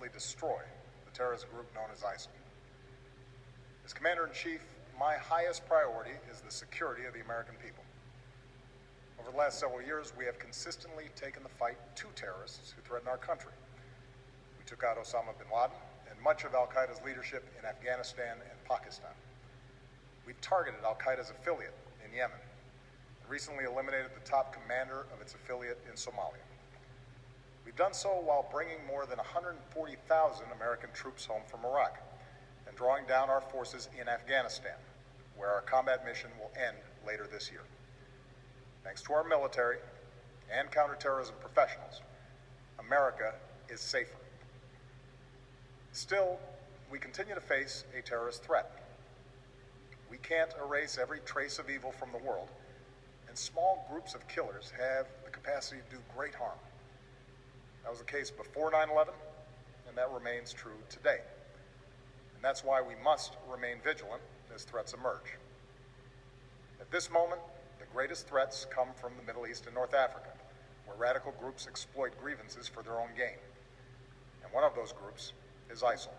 ultimately destroy the terrorist group known as ISIL. As Commander-in-Chief, my highest priority is the security of the American people. Over the last several years, we have consistently taken the fight to terrorists who threaten our country. We took out Osama bin Laden and much of al-Qaeda's leadership in Afghanistan and Pakistan. We targeted al-Qaeda's affiliate in Yemen and recently eliminated the top commander of its affiliate in Somalia. We've done so while bringing more than 140,000 American troops home from Iraq and drawing down our forces in Afghanistan, where our combat mission will end later this year. Thanks to our military and counterterrorism professionals, America is safer. Still, we continue to face a terrorist threat. We can't erase every trace of evil from the world, and small groups of killers have the capacity to do great harm. That was the case before 9/11, and that remains true today. And that's why we must remain vigilant as threats emerge. At this moment, the greatest threats come from the Middle East and North Africa, where radical groups exploit grievances for their own gain. And one of those groups is ISIL,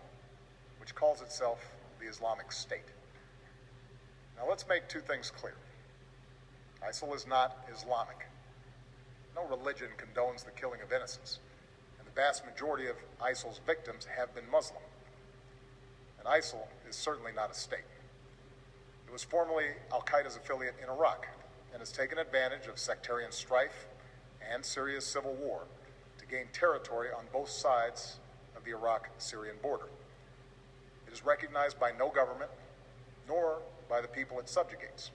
which calls itself the Islamic State. Now let's make two things clear. ISIL is not Islamic. No religion condones the killing of innocents, and the vast majority of ISIL's victims have been Muslim. And ISIL is certainly not a state. It was formerly al-Qaeda's affiliate in Iraq and has taken advantage of sectarian strife and Syria's civil war to gain territory on both sides of the Iraq-Syrian border. It is recognized by no government, nor by the people it subjugates.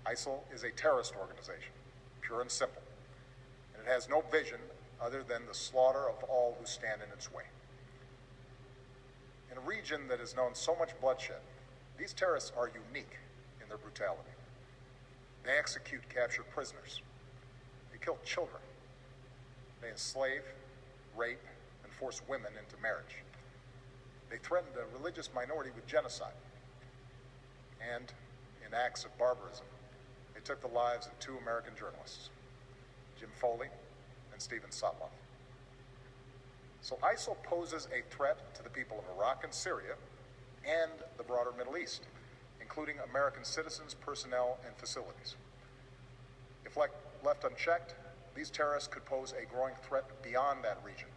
ISIL is a terrorist organization, pure and simple, and it has no vision other than the slaughter of all who stand in its way. In a region that has known so much bloodshed, these terrorists are unique in their brutality. They execute captured prisoners. They kill children. They enslave, rape, and force women into marriage. They threatened a religious minority with genocide. And in acts of barbarism, they took the lives of two American journalists, Jim Foley and Steven Sotloff. So ISIL poses a threat to the people of Iraq and Syria and the broader Middle East, including American citizens, personnel, and facilities. If left unchecked, these terrorists could pose a growing threat beyond that region,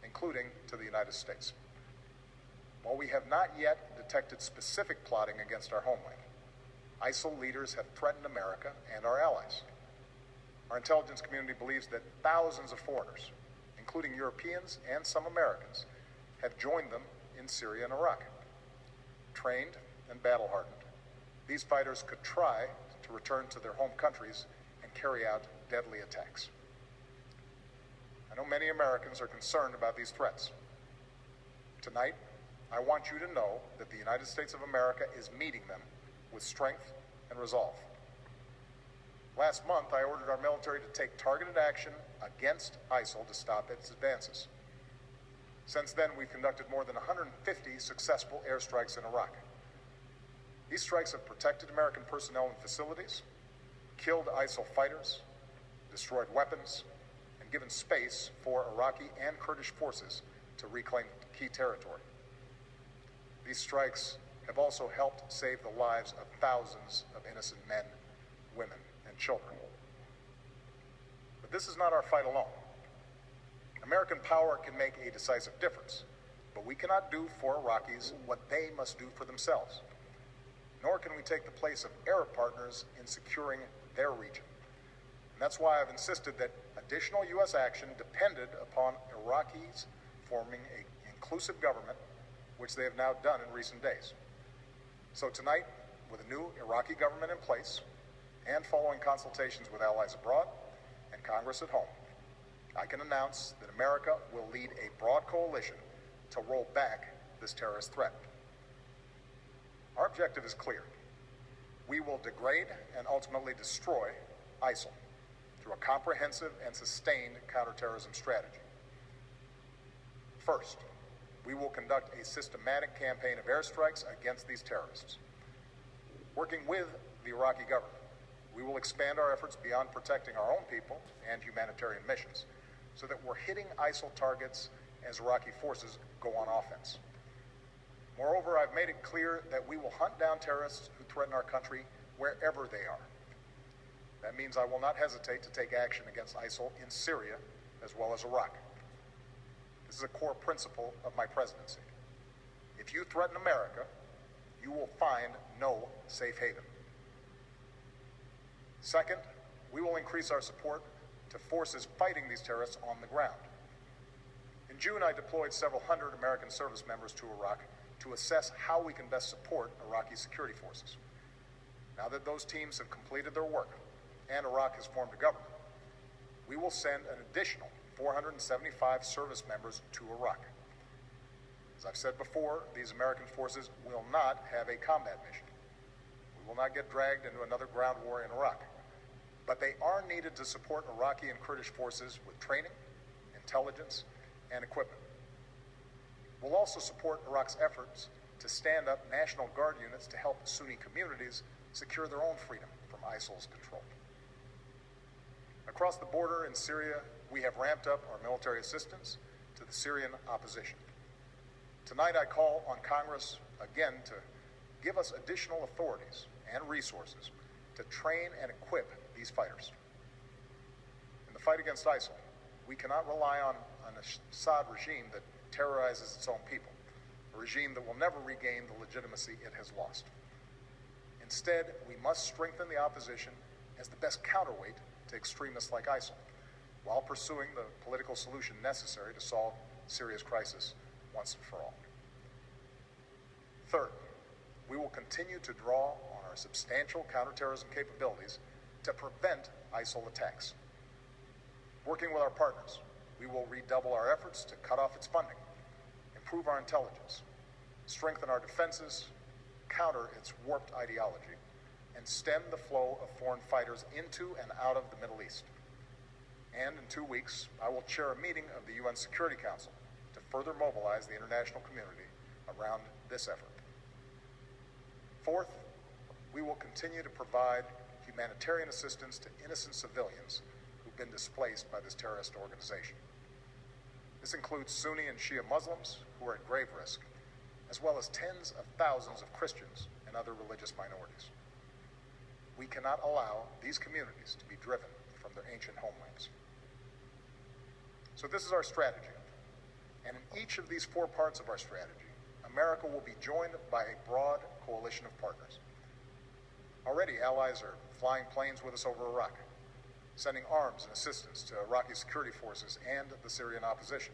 including to the United States. While we have not yet detected specific plotting against our homeland, ISIL leaders have threatened America and our allies. Our intelligence community believes that thousands of foreigners, including Europeans and some Americans, have joined them in Syria and Iraq. Trained and battle-hardened, these fighters could try to return to their home countries and carry out deadly attacks. I know many Americans are concerned about these threats. Tonight, I want you to know that the United States of America is meeting them with strength and resolve. Last month, I ordered our military to take targeted action against ISIL to stop its advances. Since then, we've conducted more than 150 successful airstrikes in Iraq. These strikes have protected American personnel and facilities, killed ISIL fighters, destroyed weapons, and given space for Iraqi and Kurdish forces to reclaim key territory. These strikes have also helped save the lives of thousands of innocent men, women, and children. But this is not our fight alone. American power can make a decisive difference, but we cannot do for Iraqis what they must do for themselves. Nor can we take the place of Arab partners in securing their region. And that's why I've insisted that additional U.S. action depended upon Iraqis forming an inclusive government, which they have now done in recent days. So tonight, with a new Iraqi government in place, and following consultations with allies abroad and Congress at home, I can announce that America will lead a broad coalition to roll back this terrorist threat. Our objective is clear. We will degrade and ultimately destroy ISIL through a comprehensive and sustained counterterrorism strategy. First, we will conduct a systematic campaign of airstrikes against these terrorists. Working with the Iraqi government, we will expand our efforts beyond protecting our own people and humanitarian missions so that we're hitting ISIL targets as Iraqi forces go on offense. Moreover, I've made it clear that we will hunt down terrorists who threaten our country wherever they are. That means I will not hesitate to take action against ISIL in Syria as well as Iraq. This is a core principle of my presidency. If you threaten America, you will find no safe haven. Second, we will increase our support to forces fighting these terrorists on the ground. In June, I deployed several hundred American service members to Iraq to assess how we can best support Iraqi security forces. Now that those teams have completed their work and Iraq has formed a government, we will send an additional 475 service members to Iraq. As I've said before, these American forces will not have a combat mission. We will not get dragged into another ground war in Iraq. But they are needed to support Iraqi and Kurdish forces with training, intelligence, and equipment. We'll also support Iraq's efforts to stand up National Guard units to help Sunni communities secure their own freedom from ISIL's control. Across the border in Syria, we have ramped up our military assistance to the Syrian opposition. Tonight, I call on Congress again to give us additional authorities and resources to train and equip these fighters. In the fight against ISIL, we cannot rely on an Assad regime that terrorizes its own people, a regime that will never regain the legitimacy it has lost. Instead, we must strengthen the opposition as the best counterweight to extremists like ISIL, while pursuing the political solution necessary to solve Syria's crisis once and for all. Third, we will continue to draw on our substantial counterterrorism capabilities to prevent ISIL attacks. Working with our partners, we will redouble our efforts to cut off its funding, improve our intelligence, strengthen our defenses, counter its warped ideology, and stem the flow of foreign fighters into and out of the Middle East. And in 2 weeks, I will chair a meeting of the UN Security Council to further mobilize the international community around this effort. Fourth, we will continue to provide humanitarian assistance to innocent civilians who've been displaced by this terrorist organization. This includes Sunni and Shia Muslims who are at grave risk, as well as tens of thousands of Christians and other religious minorities. We cannot allow these communities to be driven from their ancient homelands. So this is our strategy. And in each of these 4 parts of our strategy, America will be joined by a broad coalition of partners. Already, allies are flying planes with us over Iraq, sending arms and assistance to Iraqi security forces and the Syrian opposition,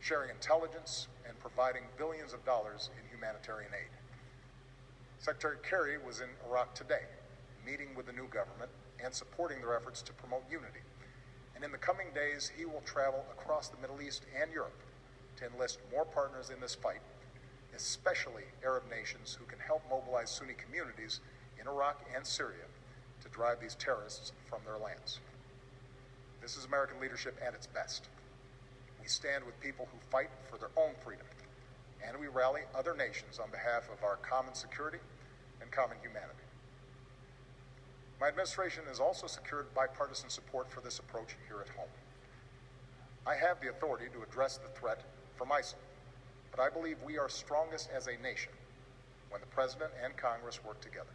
sharing intelligence and providing billions of dollars in humanitarian aid. Secretary Kerry was in Iraq today, meeting with the new government and supporting their efforts to promote unity. And in the coming days, he will travel across the Middle East and Europe to enlist more partners in this fight, especially Arab nations who can help mobilize Sunni communities in Iraq and Syria to drive these terrorists from their lands. This is American leadership at its best. We stand with people who fight for their own freedom, and we rally other nations on behalf of our common security and common humanity. My administration has also secured bipartisan support for this approach here at home. I have the authority to address the threat from ISIL, but I believe we are strongest as a nation when the President and Congress work together.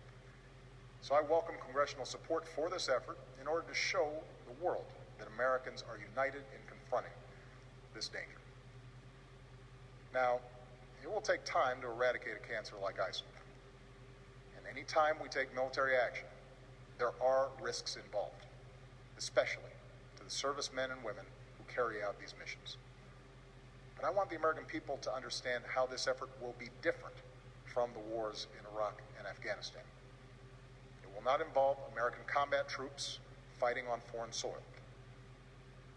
So I welcome congressional support for this effort in order to show the world that Americans are united in confronting this danger. Now, it will take time to eradicate a cancer like ISIL. And any time we take military action, there are risks involved, especially to the servicemen and women who carry out these missions. But I want the American people to understand how this effort will be different from the wars in Iraq and Afghanistan. It will not involve American combat troops fighting on foreign soil.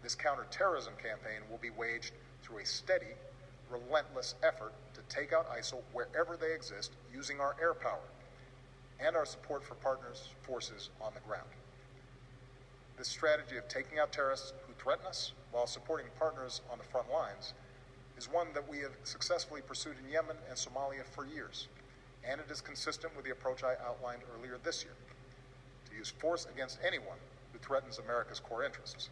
This counterterrorism campaign will be waged through a steady, relentless effort to take out ISIL wherever they exist using our air power and our support for partners' forces on the ground. This strategy of taking out terrorists who threaten us while supporting partners on the front lines is one that we have successfully pursued in Yemen and Somalia for years, and it is consistent with the approach I outlined earlier this year, to use force against anyone who threatens America's core interests,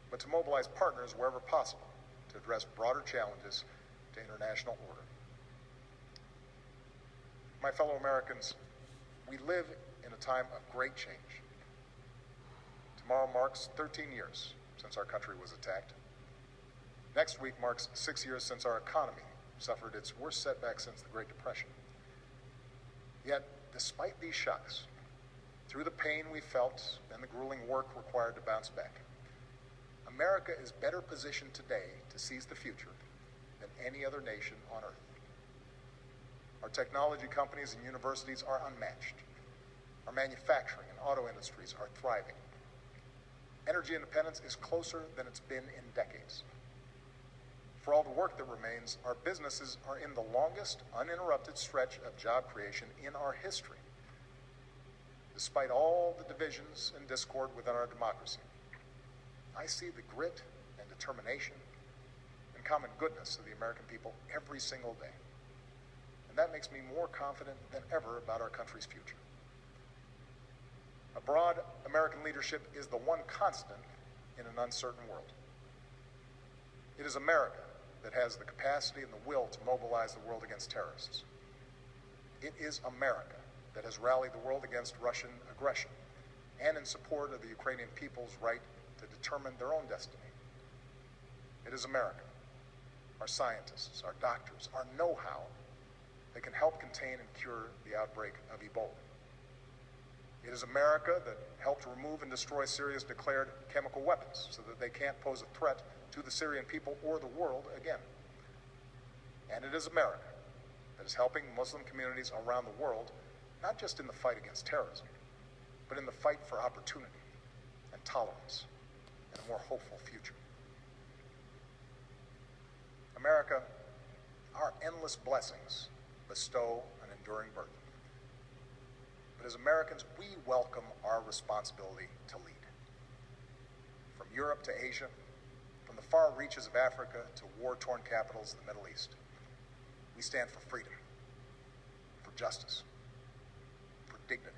but to mobilize partners wherever possible to address broader challenges to international order. My fellow Americans, we live in a time of great change. Tomorrow marks 13 years since our country was attacked. Next week marks 6 years since our economy suffered its worst setback since the Great Depression. Yet, despite these shocks, through the pain we felt and the grueling work required to bounce back, America is better positioned today to seize the future than any other nation on earth. Our technology companies and universities are unmatched. Our manufacturing and auto industries are thriving. Energy independence is closer than it's been in decades. For all the work that remains, our businesses are in the longest uninterrupted stretch of job creation in our history. Despite all the divisions and discord within our democracy, I see the grit and determination and common goodness of the American people every single day. And that makes me more confident than ever about our country's future. A broad American leadership is the one constant in an uncertain world. It is America that has the capacity and the will to mobilize the world against terrorists. It is America that has rallied the world against Russian aggression and in support of the Ukrainian people's right to determine their own destiny. It is America, our scientists, our doctors, our know-how that can help contain and cure the outbreak of Ebola. It is America that helped remove and destroy Syria's declared chemical weapons so that they can't pose a threat to the Syrian people or the world again. And it is America that is helping Muslim communities around the world, not just in the fight against terrorism, but in the fight for opportunity and tolerance and a more hopeful future. America, our endless blessings bestow an enduring burden. But as Americans, we welcome our responsibility to lead. From Europe to Asia, from the far reaches of Africa to war-torn capitals of the Middle East, we stand for freedom, for justice, for dignity.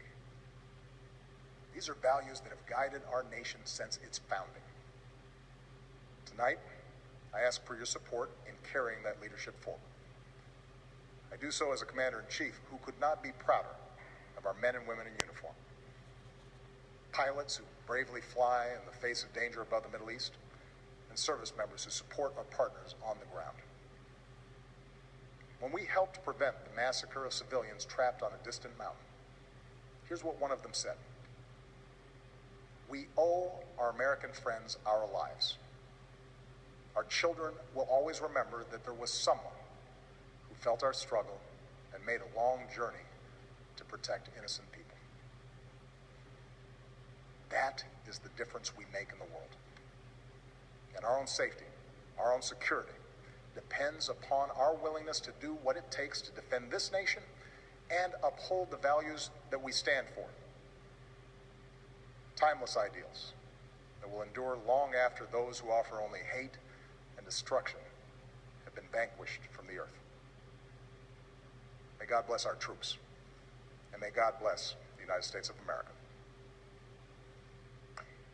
These are values that have guided our nation since its founding. Tonight, I ask for your support in carrying that leadership forward. I do so as a commander-in-chief who could not be prouder of our men and women in uniform. Pilots who bravely fly in the face of danger above the Middle East, and service members who support our partners on the ground. When we helped prevent the massacre of civilians trapped on a distant mountain, here's what one of them said: "We owe our American friends our lives. Our children will always remember that there was someone who felt our struggle and made a long journey to protect innocent people." That is the difference we make in the world. And our own safety, our own security, depends upon our willingness to do what it takes to defend this nation and uphold the values that we stand for. Timeless ideals that will endure long after those who offer only hate and destruction have been vanquished from the earth. May God bless our troops, and may God bless the United States of America.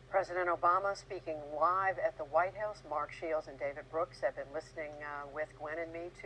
President Obama speaking live at the White House. Mark Shields and David Brooks have been listening with Gwen and me